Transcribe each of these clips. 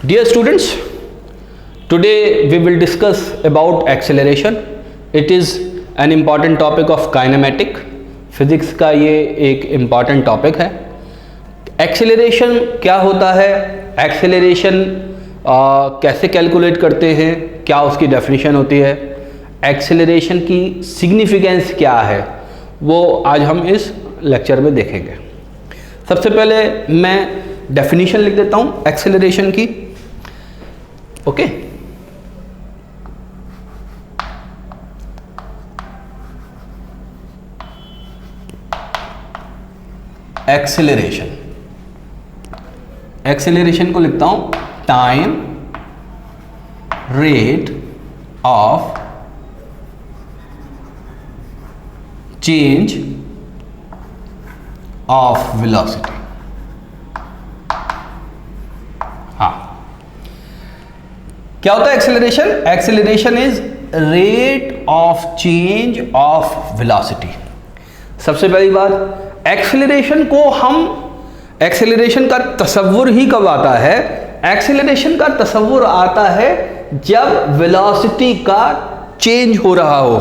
Dear students, today we will discuss about acceleration. It is an important topic of kinematic. Physics का ये एक important topic है. Acceleration क्या होता है, एक्सेलरेशन कैसे कैलकुलेट करते हैं, क्या उसकी डेफिनेशन होती है, एक्सेलरेशन की सिग्निफिकेंस क्या है, वो आज हम इस लेक्चर में देखेंगे. सबसे पहले मैं डेफिनेशन लिख देता हूँ एक्सेलरेशन की. ओके, एक्सेलरेशन, एक्सेलरेशन को लिखता हूं time rate of change of velocity. हाँ, क्या होता है acceleration? Acceleration is rate of change of velocity. सबसे पहली बात, एक्सेलरेशन को हम, एक्सेलरेशन का तसव्वुर ही कब आता है? एक्सेलरेशन का तसव्वुर आता है जब वेलोसिटी का चेंज हो रहा हो,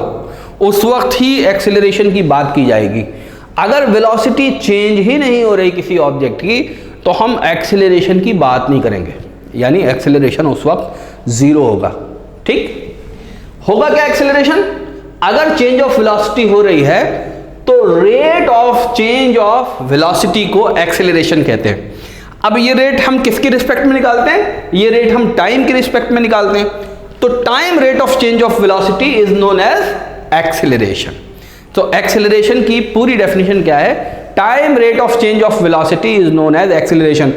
उस वक्त ही एक्सेलरेशन की बात की जाएगी. अगर वेलोसिटी चेंज ही नहीं हो रही किसी ऑब्जेक्ट की, तो हम एक्सेलरेशन की बात नहीं करेंगे, यानी एक्सेलरेशन उस वक्त जीरो होगा. ठीक होगा क्या एक्सेलरेशन? अगर चेंज ऑफ वेलोसिटी हो रही है तो rate of change of velocity को एक्सेलरेशन कहते हैं. अब ये रेट हम किसके रिस्पेक्ट में निकालते हैं? ये रेट हम टाइम के रिस्पेक्ट में निकालते हैं. तो time rate of change of velocity is known as acceleration. तो एक्सेलरेशन की पूरी डेफिनेशन क्या है? Time rate of change of velocity is known as acceleration.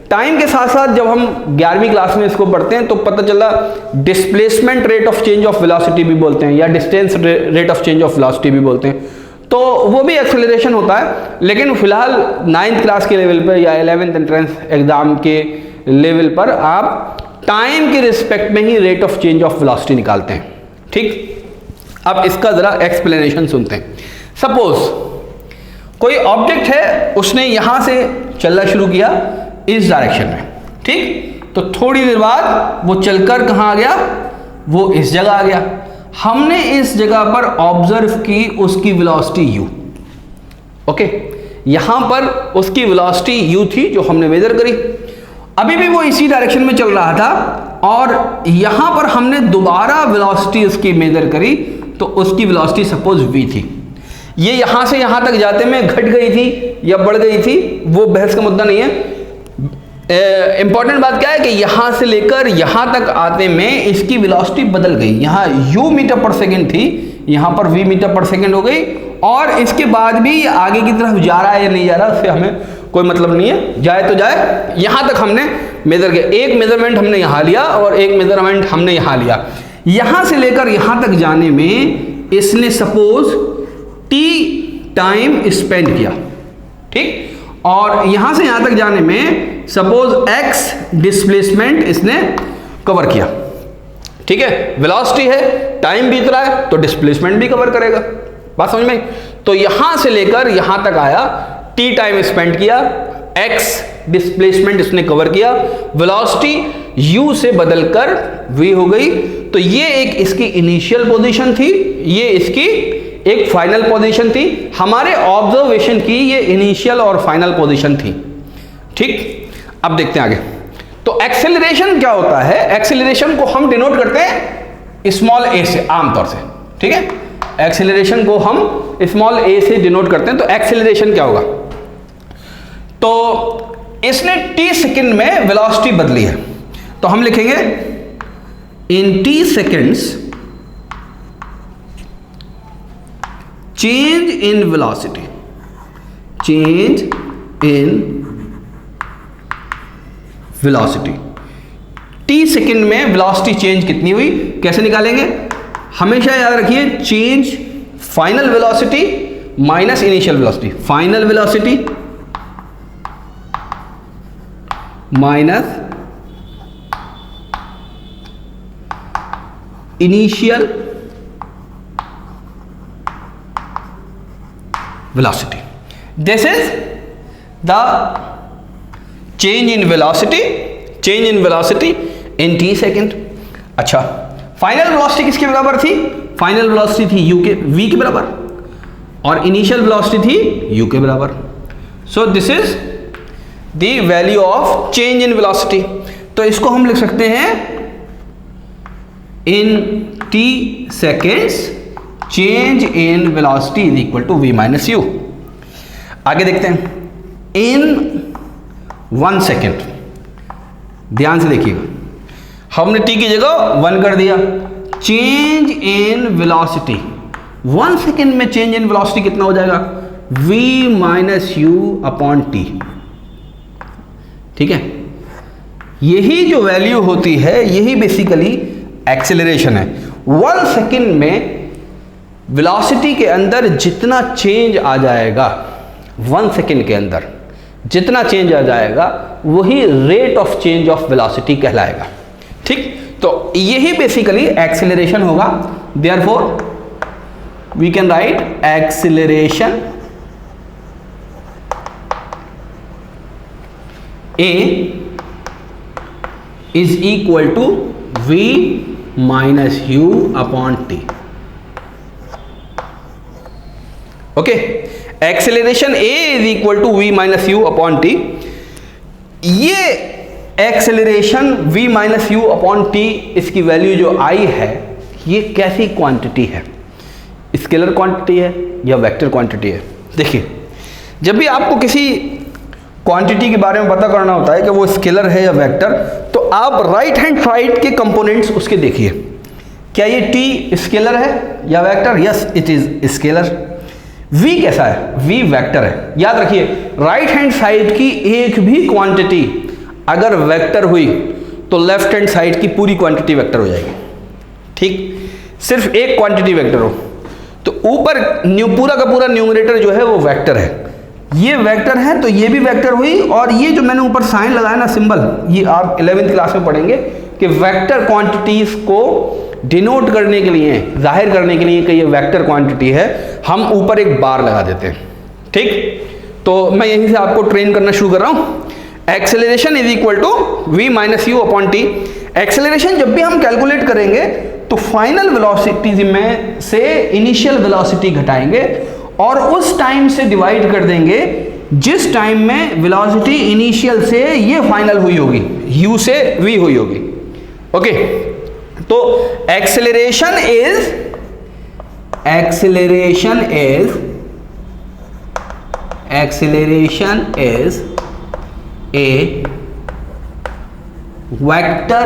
Time के साथ साथ जब हम 11वीं क्लास में इसको पढ़ते हैं तो पता चला displacement rate of change of velocity भी बोलते हैं, या distance rate of change of velocity भी बोलते हैं. तो वो भी एक्सेलरेशन होता है. लेकिन फिलहाल 9th क्लास के लेवल पर या 11th एंट्रेंस एग्जाम के लेवल पर आप टाइम के रिस्पेक्ट में ही rate of change of velocity निकालते हैं. ठीक, अब इसका जरा एक्सप्लेनेशन सुनते हैं. सपोज कोई ऑब्जेक्ट है, उसने यहां से चलना शुरू किया इस डायरेक्शन में. ठीक, तो थोड़ी देर बाद वो चलकर कहां आ गया? वो इस जगह आ गया. हमने इस जगह पर ऑब्जर्व की उसकी वेलोसिटी u. ओके, यहां पर उसकी वेलोसिटी u थी जो हमने मेजर करी. अभी भी वो इसी डायरेक्शन में चल रहा था और यहां पर हमने दोबारा वेलोसिटी उसकी मेजर करी, तो उसकी वेलोसिटी सपोज v थी. ये यहां से यहां तक जाते में घट गई थी या बढ़ गई थी, वो बहस का मुद्दा नहीं है. इंपॉर्टेंट बात क्या है कि यहां से लेकर यहां तक आते में इसकी वेलोसिटी बदल गई. यहां u मीटर पर सेकंड थी, यहां पर v मीटर पर सेकंड हो गई, और इसके बाद भी आगे की तरफ जा रहा है या नहीं जा रहा उससे हमें कोई मतलब नहीं है. जाए तो जाए, यहां तक हमने मेजर किया. एक मेजरमेंट हमने यहां लिया और एक मेजरमेंट हमने यहां लिया. यहां से लेकर यहां तक जाने में इसने सपोज t टाइम स्पेंड किया. ठीक, और यहां से यहां तक जाने में सपोज x डिस्प्लेसमेंट इसने कवर किया. ठीक है, वेलोसिटी है, टाइम बीत रहा है, तो डिस्प्लेसमेंट भी कवर करेगा. बात समझ में? तो यहां से लेकर यहां तक आया, t टाइम स्पेंड किया, x डिस्प्लेसमेंट इसने कवर किया, वेलोसिटी u से बदलकर v हो गई. तो ये एक इसकी इनिशियल पोजीशन थी, ये इसकी एक फाइनल पोजीशन थी. हमारे ऑब्जर्वेशन की ये इनिशियल और फाइनल पोजीशन थी. ठीक, अब देखते हैं आगे. तो एक्सेलरेशन क्या होता है? एक्सेलरेशन को हम डिनोट करते हैं स्मॉल a से, आमतौर से. ठीक है, एक्सेलरेशन को हम स्मॉल a से डिनोट करते हैं. तो एक्सेलरेशन क्या होगा? तो इसने t सेकंड में वेलोसिटी बदली है, तो हम लिखेंगे इन t seconds change in velocity, change in velocity. t second में वेलोसिटी चेंज कितनी हुई, कैसे निकालेंगे? हमेशा याद रखिए, change final velocity minus initial velocity. Final velocity minus initial velocity. This is the change in velocity, change in velocity in t second. अच्छा, final velocity किसके बराबर थी? फाइनल वेलोसिटी थी u के v के बराबर और इनिशियल वेलोसिटी थी u के बराबर। So this is the value of change in velocity. तो इसको हम लिख सकते हैं in t seconds change in velocity is equal to v minus u. आगे देखते हैं, इन 1 सेकेंड, ध्यान से देखिएगा, हमने t की जगह 1 कर दिया। चेंज इन वेलोसिटी 1 सेकेंड में चेंज इन वेलोसिटी कितना हो जाएगा? v minus u upon T. ठीक है, यही जो वैल्यू होती है यही बेसिकली एक्सेलरेशन है। 1 सेकेंड में वेलोसिटी के अंदर जितना चेंज आ जाएगा, 1 सेकेंड के अंदर जितना चेंज आ जाएगा वही rate of change of velocity कहलाएगा। ठीक, तो यही बेसिकली एक्सेलरेशन होगा। Therefore we can write acceleration A is equal to v minus u upon t। Okay, acceleration A is equal to v minus u upon t। ये acceleration v minus u upon t, इसकी value जो I है, ये कैसी quantity है? Scalar quantity है या vector quantity है? देखिए, जब भी आपको किसी क्वांटिटी के बारे में पता करना होता है कि वो स्केलर है या वेक्टर, तो आप राइट हैंड साइड के कंपोनेंट्स उसके देखिए, क्या ये t स्केलर है या vector? Yes, it is scalar. v कैसा है? v वेक्टर है। याद रखिए, राइट हैंड साइड की एक भी क्वांटिटी अगर वेक्टर हुई तो लेफ्ट हैंड साइड की पूरी क्वांटिटी वेक्टर हो जाएगी। ठीक, सिर्फ एक क्वांटिटी वेक्टर हो तो ऊपर पूरा का पूरा न्यूमरेटर जो है वो वेक्टर है। ये वेक्टर है तो ये भी वेक्टर हुई, और ये जो मैंने ऊपर साइन लगाया ना, सिंबल, ये आप 11वीं क्लास में पढ़ेंगे कि वेक्टर क्वांटिटीज को डिनोट करने के लिए, जाहिर करने के लिए कि ये वेक्टर क्वांटिटी है, हम ऊपर एक बार लगा देते हैं। ठीक, तो मैं यहीं से आपको ट्रेन करना शुरू कर रहा हूँ। Acceleration is equal to v minus u upon t. Acceleration जब भी हम कैलकुलेट करेंगे तो फाइनल वेलोसिटी में से इनिशियल वेलोसिटी घटाएंगे और उस टाइम से डिवाइड कर देंगे जिस टाइम में वेलोसिटी इनिशियल से ये फाइनल हुई होगी, u से v हुई होगी। ओके, तो acceleration is a vector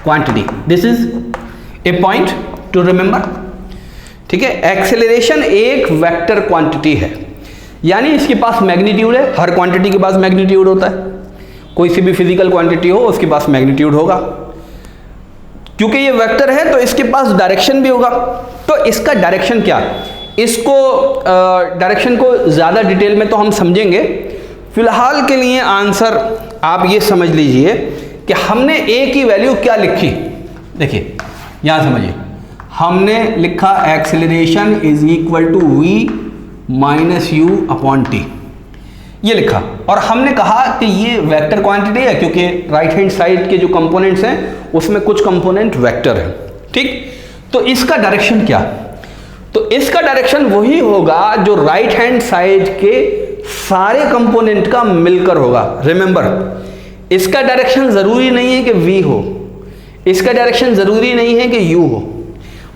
quantity. This is a point two remember. ठीक है, एक्सेलरेशन एक वेक्टर क्वांटिटी है, यानी इसके पास मैग्नीट्यूड है। हर क्वांटिटी के पास मैग्नीट्यूड होता है, कोई सी भी फिजिकल क्वांटिटी हो उसके पास मैग्नीट्यूड होगा। क्योंकि ये वेक्टर है तो इसके पास डायरेक्शन भी होगा। तो इसका डायरेक्शन क्या, इसको डायरेक्शन को ज़्यादा डिटेल में तो हम समझेंगे, फिलहाल के लिए आंसर आप ये समझ लीजिए कि हमने ए की वैल्यू क्या लिखी। देखिए यहाँ समझिए, हमने लिखा acceleration is equal to v minus u upon t, ये लिखा, और हमने कहा कि ये वेक्टर क्वांटिटी है क्योंकि राइट हैंड साइड के जो कंपोनेंट्स हैं उसमें कुछ कंपोनेंट वेक्टर है। ठीक, तो इसका डायरेक्शन क्या, तो इसका डायरेक्शन वही होगा जो राइट हैंड साइड के सारे कंपोनेंट का मिलकर होगा। रिमेंबर, इसका डायरेक्शन जरूरी नहीं है कि v हो, इसका डायरेक्शन जरूरी नहीं है कि u हो,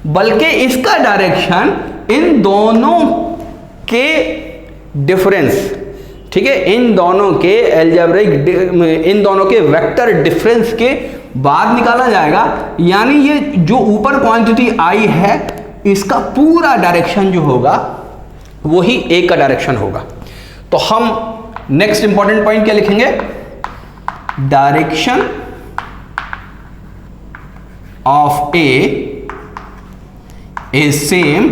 बल्कि इसका डायरेक्शन इन दोनों के डिफरेंस, ठीक है, इन दोनों के अलजेब्रिक, इन दोनों के वेक्टर डिफरेंस के बाद निकाला जाएगा। यानी ये जो ऊपर क्वांटिटी आई है इसका पूरा डायरेक्शन जो होगा वही ए का डायरेक्शन होगा। तो हम नेक्स्ट इंपॉर्टेंट पॉइंट क्या लिखेंगे, direction of A is same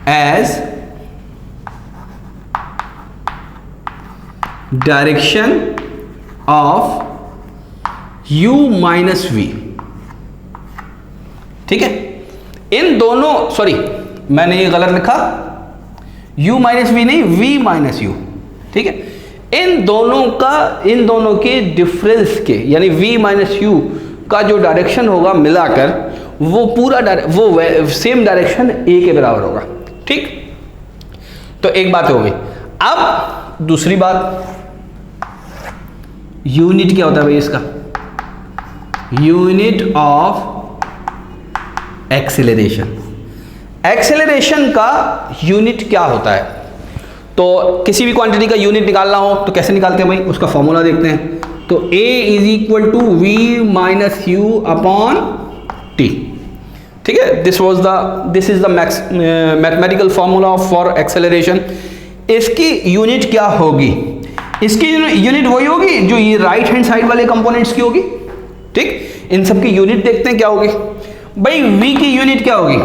as direction of u minus v। ठीक है, इन दोनों, सॉरी मैंने ये गलत लिखा, u माइनस वी नहीं, v माइनस यू। ठीक है, इन दोनों के डिफरेंस के यानी v माइनस यू का जो डायरेक्शन होगा मिलाकर वो पूरा वो सेम डायरेक्शन a के बराबर होगा। ठीक, तो एक बात हो गई। अब दूसरी बात, यूनिट क्या होता है भाई इसका? Unit of acceleration. एक्सेलरेशन का यूनिट क्या होता है? तो किसी भी क्वांटिटी का यूनिट निकालना हो तो कैसे निकालते हैं भाई? उसका फॉर्मूला देखते हैं। तो a is equal to v minus u upon t। ठीक है, this is the mathematical formula for acceleration. इसकी यूनिट क्या होगी? इसकी यूनिट वही होगी जो ये राइट हैंड साइड वाले कंपोनेंट्स की होगी। ठीक, इन सब की यूनिट देखते हैं क्या होगी भाई। v की यूनिट क्या होगी?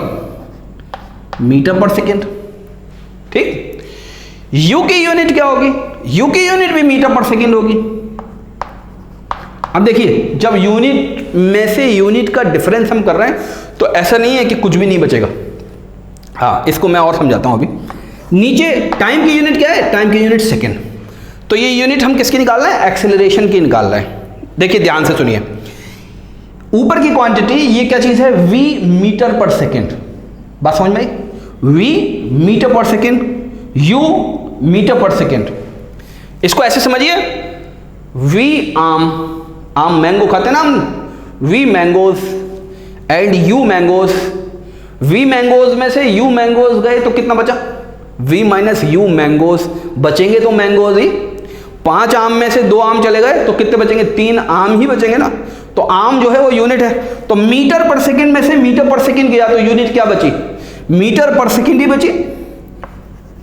Metre per second. ठीक, u की यूनिट क्या होगी? u की यूनिट भी मीटर पर सेकेंड होगी। अब देखिए, जब यूनिट में से यूनिट का डिफरेंस हम कर रहे हैं तो ऐसा नहीं है कि कुछ भी नहीं बचेगा। हाँ, इसको मैं और समझाता हूं अभी। नीचे टाइम की यूनिट क्या है? टाइम की यूनिट सेकेंड। तो ये यूनिट हम किसकी निकाल रहे हैं? एक्सेलरेशन की निकाल रहे हैं। देखिए ध्यान से सुनिए, ऊपर की क्वांटिटी ये क्या चीज है? v metre per second. बात समझ में आई? v metre per second, u metre per second. इसको ऐसे समझिए, v आम मैंगो खाते हैं ना हम, v mangoes and u mangoes. v mangoes में से u मैंगोज गए तो कितना बचा? v minus u mangoes. बचेंगे तो मैंगोज ही। 5 आम में से 2 आम चले गए तो कितने बचेंगे? 3 आम ही बचेंगे ना। तो आम जो है वो यूनिट है। तो मीटर पर सेकेंड में से मीटर पर सेकेंड गया तो यूनिट क्या बची? मीटर पर सेकेंड ही बची।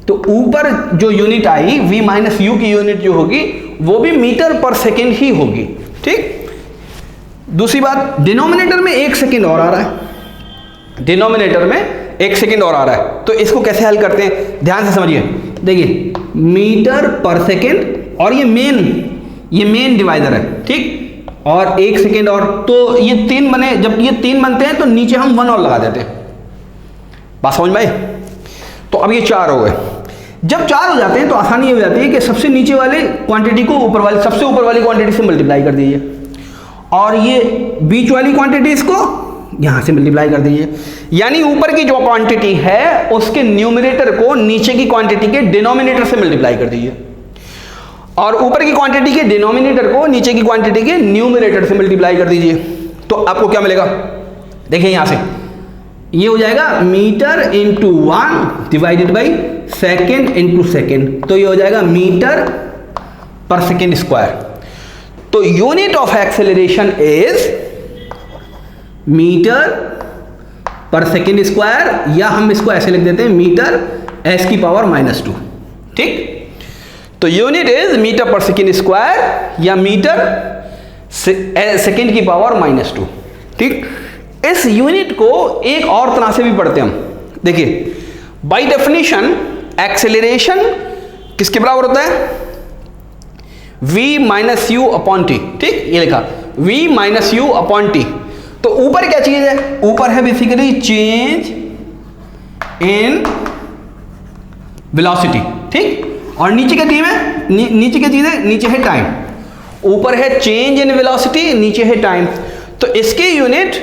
तो ऊपर जो unit I v minus you की यूनिट जो होगी वो भी मीटर पर सेकेंड ही होगी। ठीक, दूसरी बात, डिनोमिनेटर में 1 सेकेंड और आ रहा है। डिनोमिनेटर में 1 सेकेंड और आ रहा है, तो इसको कैसे हल करते हैं? ध्यान से समझिए। देखिए, मीटर पर सेकेंड और ये मेन डिवाइडर है। ठीक, और 1 सेकेंड और, तो ये 3 बने। जब ये 3 बनते हैं तो नीचे हम 1 और लगा देते हैं। बात समझ में आई? तो अब ये 4 हो गए। जब 4 हो जाते हैं तो आसानी हो जाती है कि सबसे नीचे वाले क्वांटिटी को सबसे ऊपर वाली क्वांटिटी से मल्टीप्लाई कर दीजिए और ये बीच वाली क्वांटिटी इसको यहां से मल्टीप्लाई कर दीजिए। यानी ऊपर की जो क्वांटिटी है उसके न्यूमरेटर को नीचे की क्वांटिटी के डिनोमिनेटर से मल्टीप्लाई कर दीजिए और ऊपर की क्वांटिटी के डिनोमिनेटर को नीचे की क्वांटिटी के न्यूमरेटर से मल्टीप्लाई कर दीजिए। तो आपको क्या मिलेगा? देखिए यहां से ये हो जाएगा metre into 1 divided by second into second. तो ये हो जाएगा मीटर पर सेकेंड स्क्वायर। तो unit of acceleration is metre per second square, या हम इसको ऐसे लिख देते हैं मीटर s की पावर -2। ठीक, तो unit is metre per second square या मीटर सेकेंड की पावर -2। ठीक, इस यूनिट को एक और तरह से भी पढ़ते हैं हम। देखिए, बाय डेफिनेशन एक्सेलरेशन किसके बराबर होता है? v minus u upon T. ठीक, ये लिखा v minus u upon T. तो ऊपर क्या चीज है? ऊपर है बेसिकली चेंज इन वेलोसिटी। ठीक, और नीचे क्या चीज है? नीचे क्या चीज है? नीचे है टाइम। ऊपर है चेंज इन वेलोसिटी, नीचे है टाइम। तो इसकी यूनिट,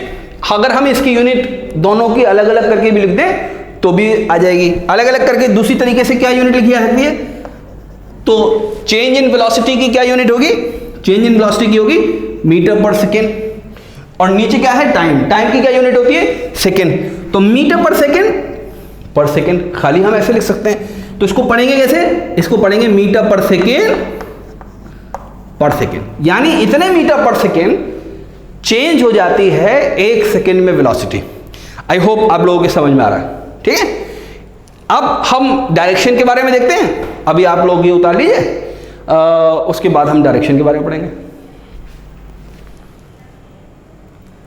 अगर हम इसकी यूनिट दोनों की अलग अलग करके भी लिख दें तो भी आ जाएगी। अलग अलग करके दूसरी तरीके से क्या यूनिट लिखी जा सकती है? तो चेंज इन वेलोसिटी की क्या यूनिट होगी? चेंज इन वेलोसिटी की होगी मीटर पर सेकेंड। और नीचे क्या है? टाइम। टाइम की क्या यूनिट होती है? सेकेंड। तो मीटर पर सेकेंड खाली हम ऐसे लिख सकते हैं। तो इसको पढ़ेंगे कैसे? इसको पढ़ेंगे मीटर पर सेकेंड, यानी इतने मीटर पर सेकेंड चेंज हो जाती है 1 सेकेंड में वेलोसिटी। आई होप आप लोगों के समझ में आ रहा है। ठीक है, अब हम डायरेक्शन के बारे में देखते हैं। अभी आप लोग ये उतार लीजिए, उसके बाद हम डायरेक्शन के बारे में पढ़ेंगे।